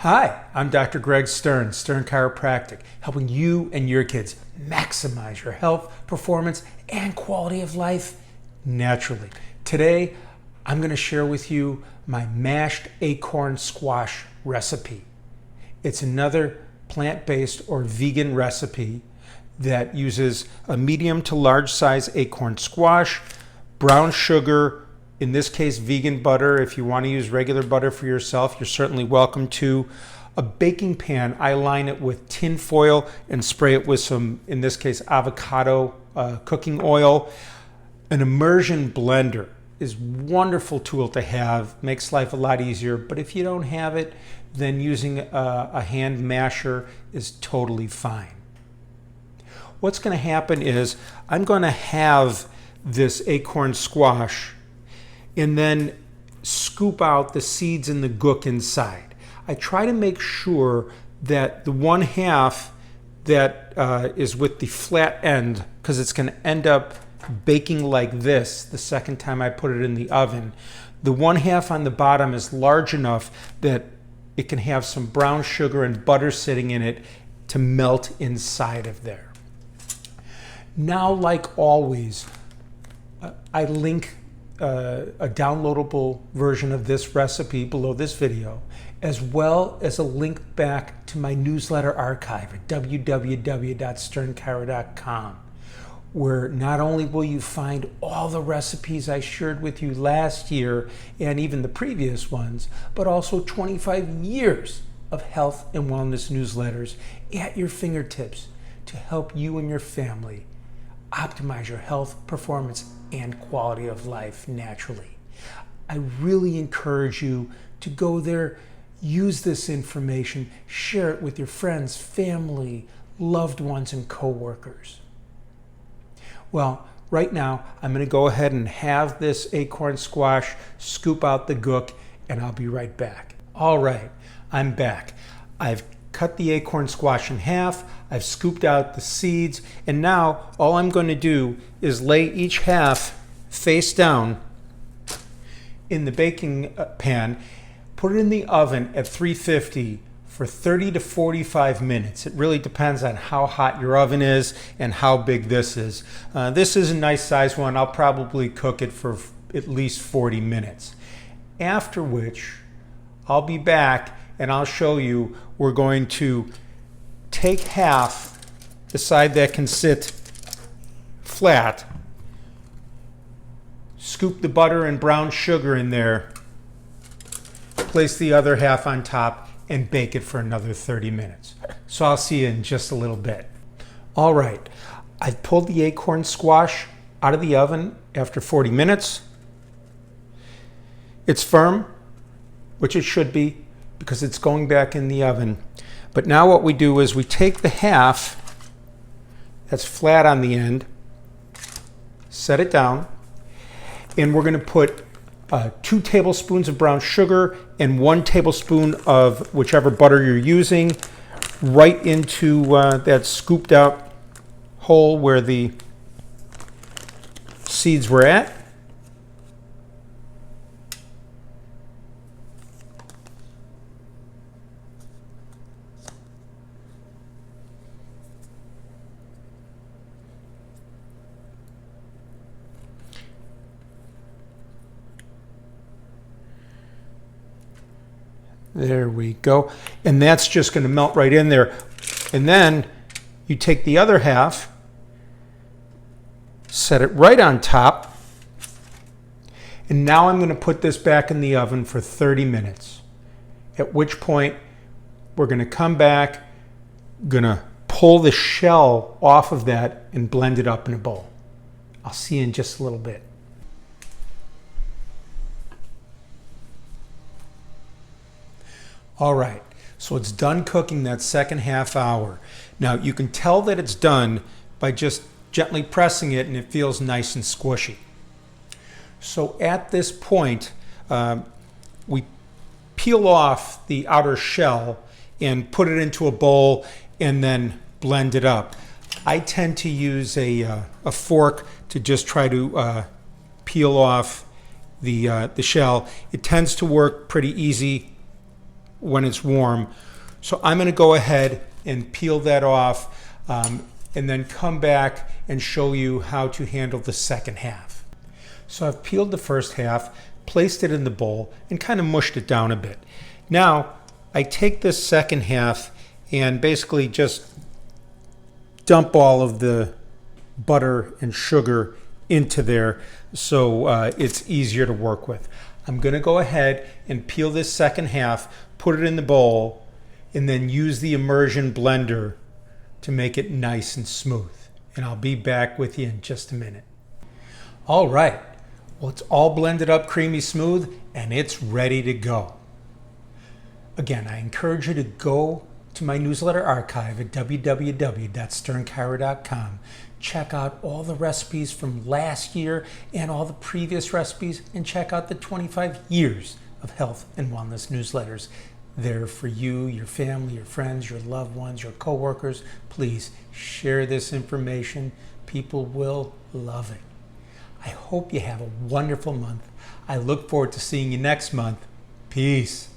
Hi, I'm Dr. Greg Stern, Stern Chiropractic, helping you and your kids maximize your health, performance, and quality of life naturally. Today, I'm going to share with you my mashed acorn squash recipe. It's another plant-based or vegan recipe that uses a medium to large size acorn squash, brown sugar, in this case vegan butter. If you want to use regular butter for yourself, you're certainly welcome to. A baking pan, I line it with tin foil and spray it with some, in this case, avocado cooking oil. An immersion blender is a wonderful tool to have, makes life a lot easier, but if you don't have it, then using a hand masher is totally fine. What's going to happen is I'm going to have this acorn squash and then scoop out the seeds and the gook inside. I try to make sure that the one half that is with the flat end, because it's going to end up baking like this the second time I put it in the oven, the one half on the bottom is large enough that it can have some brown sugar and butter sitting in it to melt inside of there. Now, like always, I link a downloadable version of this recipe below this video, as well as a link back to my newsletter archive at www.sternchiro.com, where not only will you find all the recipes I shared with you last year and even the previous ones, but also 25 years of health and wellness newsletters at your fingertips to help you and your family optimize your health, performance, and quality of life naturally. I really encourage you to go there, use this information, share it with your friends, family, loved ones, and coworkers. Well, right now, I'm going to go ahead and have this acorn squash, scoop out the gook, and I'll be right back. All right, I'm back. I've cut the acorn squash in half, I've scooped out the seeds, and now all I'm going to do is lay each half face down in the baking pan, put it in the oven at 350 for 30 to 45 minutes. It really depends on how hot your oven is and how big this is. This is a nice size one. I'll probably cook it for at least 40 minutes. After which, I'll be back and I'll show you. We're going to take half, the side that can sit flat, scoop the butter and brown sugar in there, place the other half on top, and bake it for another 30 minutes. So I'll see you in just a little bit. All right, I've pulled the acorn squash out of the oven after 40 minutes. It's firm, which it should be, because it's going back in the oven. But now what we do is we take the half that's flat on the end, set it down, and we're going to put 2 tablespoons of brown sugar and 1 tablespoon of whichever butter you're using right into that scooped out hole where the seeds were at. There we go. And that's just going to melt right in there. And then you take the other half, set it right on top. And now I'm going to put this back in the oven for 30 minutes. At which point we're going to come back, going to pull the shell off of that and blend it up in a bowl. I'll see you in just a little bit. All right, so it's done cooking that second half hour. Now you can tell that it's done by just gently pressing it, and it feels nice and squishy. So at this point, we peel off the outer shell and put it into a bowl and then blend it up. I tend to use a fork to just try to peel off the shell. It tends to work pretty easy when it's warm. So I'm going to go ahead and peel that off and then come back and show you how to handle the second half. So I've peeled the first half, placed it in the bowl, and kind of mushed it down a bit. Now I take this second half and basically just dump all of the butter and sugar into there so it's easier to work with. I'm going to go ahead and peel this second half, put it in the bowl, and then use the immersion blender to make it nice and smooth. And I'll be back with you in just a minute. All right, well, it's all blended up creamy smooth and it's ready to go. Again, I encourage you to go to my newsletter archive at www.sternchiro.com. Check out all the recipes from last year and all the previous recipes, and check out the 25 years of health and wellness newsletters. They're for you, your family, your friends, your loved ones, your coworkers. Please share this information. People will love it. I hope you have a wonderful month. I look forward to seeing you next month. Peace.